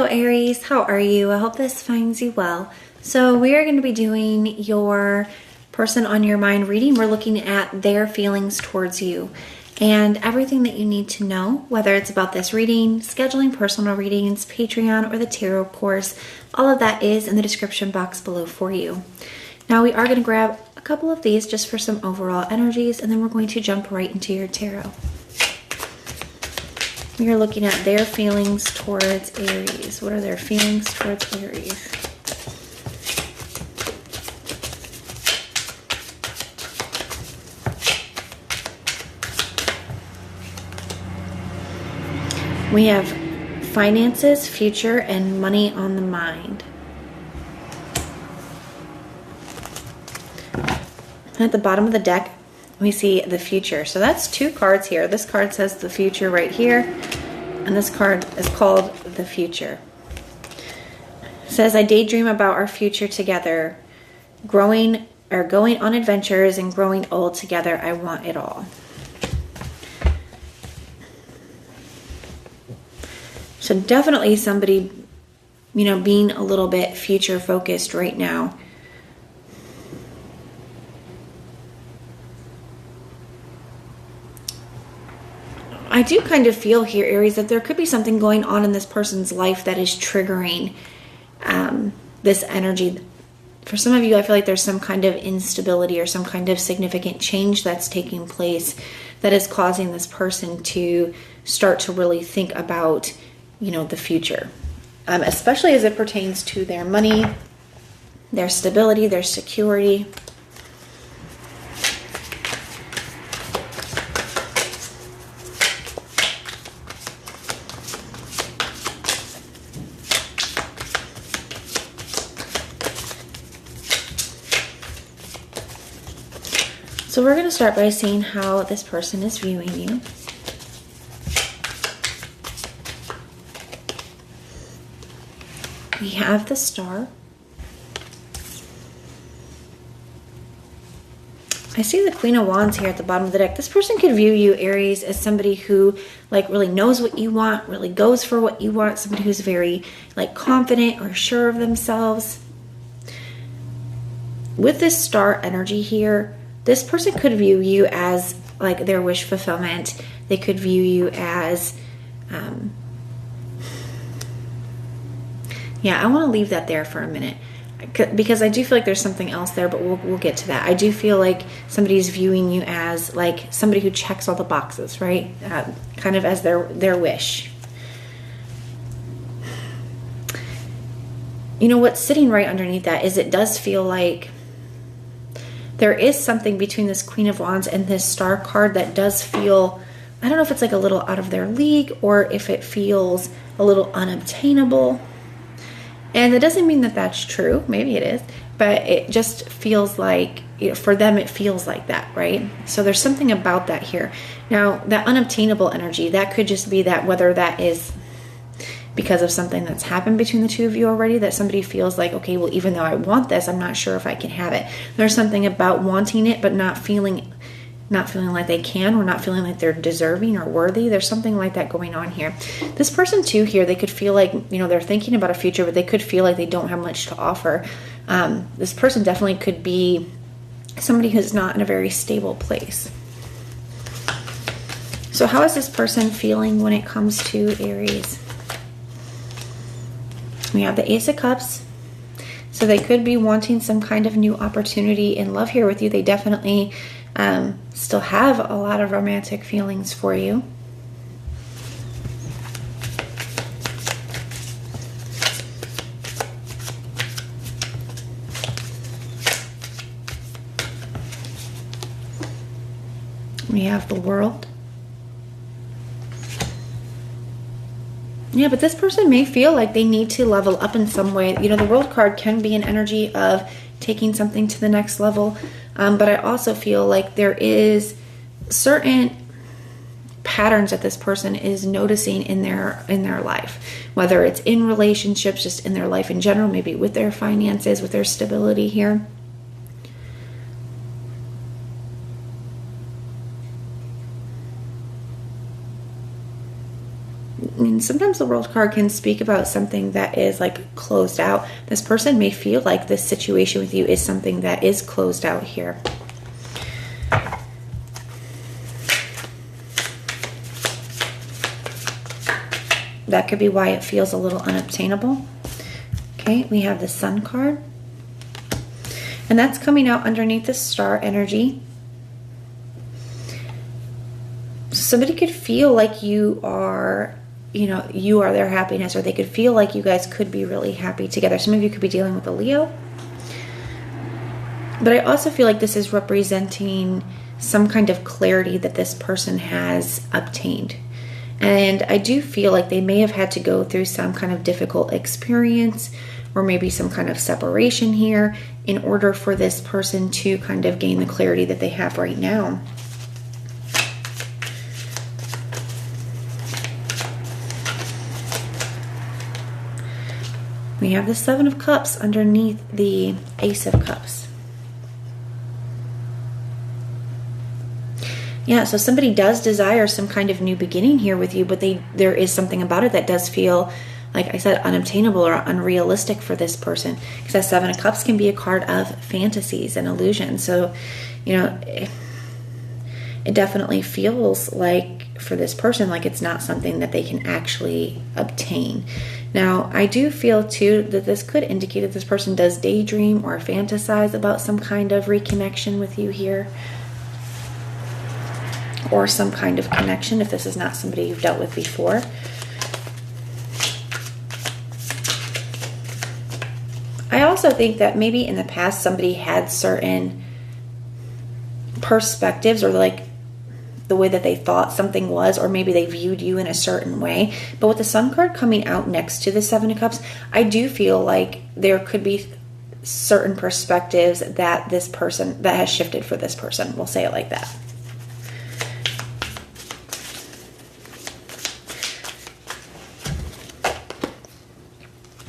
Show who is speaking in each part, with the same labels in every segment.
Speaker 1: Aries, how are you? I hope this finds you well. So we are going to be doing your person on your mind reading. We're looking at their feelings towards you and everything that you need to know, whether it's about this reading, scheduling personal readings, Patreon, or the tarot course. All of that is in the description box below for you. Now we are going to grab a couple of these just for some overall energies, and then we're going to jump right into your tarot. We are looking at their feelings towards Aries. What are their feelings towards Aries? We have finances, future, and money on the mind. At the bottom of the deck, we see the future. So that's two cards here. This card says the future right here, and this card is called the future. It says, I daydream about our future together, going on adventures and growing old together. I want it all. So definitely somebody, being a little bit future focused right now. I do kind of feel here, Aries, that there could be something going on in this person's life that is triggering this energy. For some of you, I feel like there's some kind of instability or some kind of significant change that's taking place that is causing this person to start to really think about, the future, especially as it pertains to their money, their stability, their security. So we're going to start by seeing how this person is viewing you. We have the Star. I see the Queen of Wands here at the bottom of the deck. This person could view you, Aries, as somebody who really knows what you want, really goes for what you want, somebody who's very confident or sure of themselves. With this Star energy here, this person could view you as their wish fulfillment. They could view you as I want to leave that there for a minute because I do feel like there's something else there, but we'll get to that. I do feel like somebody's viewing you as somebody who checks all the boxes, right? Kind of as their wish. What's sitting right underneath that is it does feel like there is something between this Queen of Wands and this Star card that does feel, I don't know if it's a little out of their league or if it feels a little unobtainable. And it doesn't mean that that's true. Maybe it is. But it just feels like, for them, it feels like that, right? So there's something about that here. Now, that unobtainable energy, that could just be that, whether that is because of something that's happened between the two of you already, that somebody feels like, okay, well, even though I want this, I'm not sure if I can have it. There's something about wanting it, but not feeling like they can, or not feeling like they're deserving or worthy. There's something like that going on here. This person too here, they could feel like, they're thinking about a future, but they could feel like they don't have much to offer. This person definitely could be somebody who's not in a very stable place. So how is this person feeling when it comes to Aries? We have the Ace of Cups. So they could be wanting some kind of new opportunity in love here with you. They definitely still have a lot of romantic feelings for you. We have the World. Yeah, but this person may feel like they need to level up in some way. The World card can be an energy of taking something to the next level. But I also feel like there is certain patterns that this person is noticing in their life, whether it's in relationships, just in their life in general, maybe with their finances, with their stability here. And sometimes the World card can speak about something that is like closed out. This person may feel like this situation with you is something that is closed out here. That could be why it feels a little unobtainable. Okay, we have the Sun card. And that's coming out underneath the star energy. Somebody could feel like you are, you know, you are their happiness, or they could feel like you guys could be really happy together. Some of you could be dealing with a Leo. But I also feel like this is representing some kind of clarity that this person has obtained. And I do feel like they may have had to go through some kind of difficult experience, or maybe some kind of separation here, in order for this person to kind of gain the clarity that they have right now. We have the Seven of Cups underneath the Ace of Cups. Yeah, so somebody does desire some kind of new beginning here with you, but there is something about it that does feel, like I said, unobtainable or unrealistic for this person. Because that Seven of Cups can be a card of fantasies and illusions. So, you know, it definitely feels like for this person, like it's not something that they can actually obtain. Now, I do feel too that this could indicate that this person does daydream or fantasize about some kind of reconnection with you here, or some kind of connection if this is not somebody you've dealt with before. I also think that maybe in the past somebody had certain perspectives, or like the way that they thought something was, or maybe they viewed you in a certain way. But with the Sun card coming out next to the Seven of Cups, I do feel like there could be certain perspectives that this person, that has shifted for this person. We'll say it like that.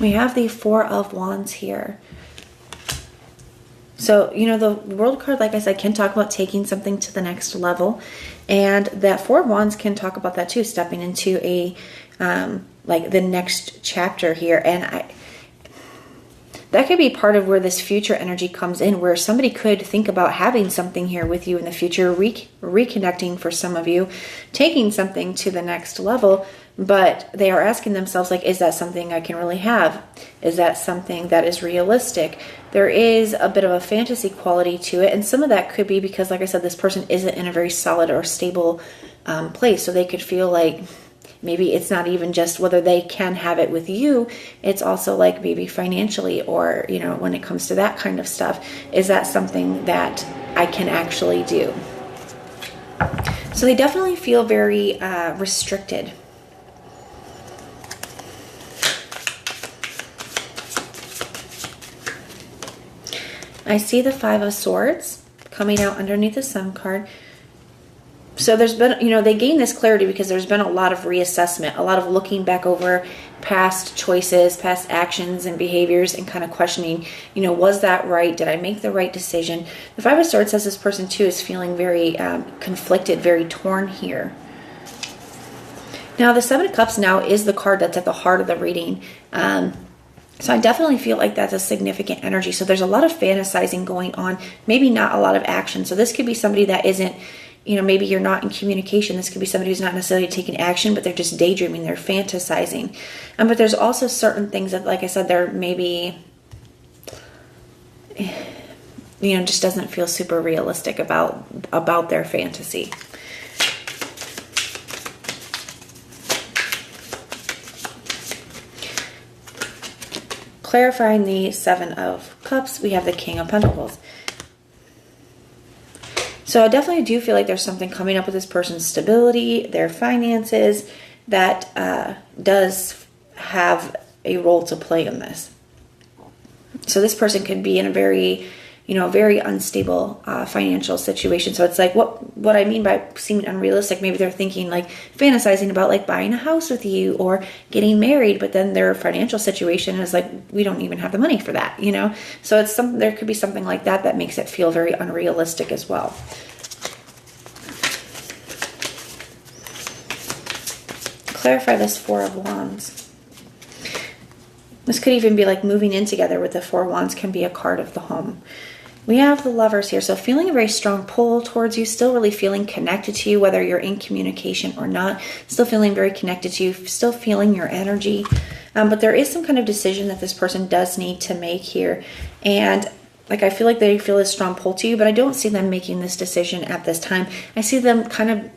Speaker 1: We have the Four of Wands here. So, you know, the World card, like I said, can talk about taking something to the next level. And that Four of Wands can talk about that too, stepping into a, like the next chapter here. And that could be part of where this future energy comes in, where somebody could think about having something here with you in the future, reconnecting for some of you, taking something to the next level. But they are asking themselves, like, is that something I can really have? Is that something that is realistic? There is a bit of a fantasy quality to it. And some of that could be because, like I said, this person isn't in a very solid or stable place. So they could feel like maybe it's not even just whether they can have it with you. It's also like maybe financially, or, you know, when it comes to that kind of stuff, is that something that I can actually do? So they definitely feel very restricted. I see the Five of Swords coming out underneath the Sun card. So there's been, you know, they gain this clarity because there's been a lot of reassessment, a lot of looking back over past choices, past actions and behaviors, and kind of questioning, you know, was that right? Did I make the right decision? The Five of Swords says this person too is feeling very conflicted, very torn here. Now the Seven of Cups now is the card that's at the heart of the reading. So I definitely feel like that's a significant energy. So there's a lot of fantasizing going on, maybe not a lot of action. So this could be somebody that isn't, you know, maybe you're not in communication. This could be somebody who's not necessarily taking action, but they're just daydreaming, they're fantasizing. But there's also certain things that, like I said, they're maybe, you know, just doesn't feel super realistic about their fantasy. Clarifying the Seven of Cups, we have the King of Pentacles. So I definitely do feel like there's something coming up with this person's stability, their finances, that does have a role to play in this. So this person could be in a very, you know, very unstable financial situation. So it's like what I mean by seeming unrealistic, maybe they're thinking like fantasizing about like buying a house with you or getting married, but then their financial situation is like, we don't even have the money for that, you know? So it's there could be something like that that makes it feel very unrealistic as well. clarify this Four of Wands. This could even be like moving in together with the Four of Wands can be a card of the home. We have the Lovers here. So feeling a very strong pull towards you, still really feeling connected to you, whether you're in communication or not, still feeling very connected to you, still feeling your energy. But there is some kind of decision that this person does need to make here. And like, I feel like they feel a strong pull to you, but I don't see them making this decision at this time. I see them kind of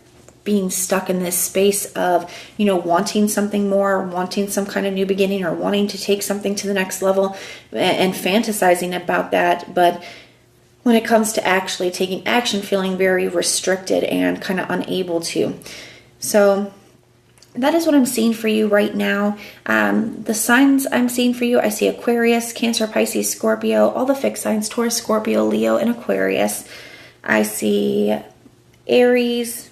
Speaker 1: being stuck in this space of, you know, wanting something more, wanting some kind of new beginning, or wanting to take something to the next level and fantasizing about that. But when it comes to actually taking action, feeling very restricted and kind of unable to. So that is what I'm seeing for you right now. The signs I'm seeing for you, I see Aquarius, Cancer, Pisces, Scorpio, all the fixed signs, Taurus, Scorpio, Leo, and Aquarius. I see Aries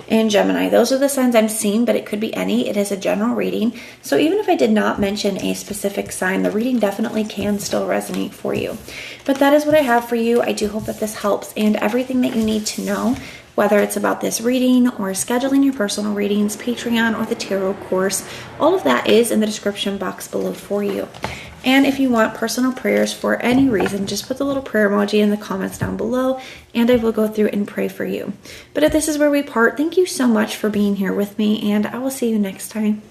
Speaker 1: and Gemini. Those are the signs I'm seeing, but it could be any. It is a general reading. So even if I did not mention a specific sign, the reading definitely can still resonate for you. But that is what I have for you. I do hope that this helps, and everything that you need to know, whether it's about this reading or scheduling your personal readings, Patreon, or the tarot course, all of that is in the description box below for you. And if you want personal prayers for any reason, just put the little prayer emoji in the comments down below, and I will go through and pray for you. But if this is where we part, thank you so much for being here with me, and I will see you next time.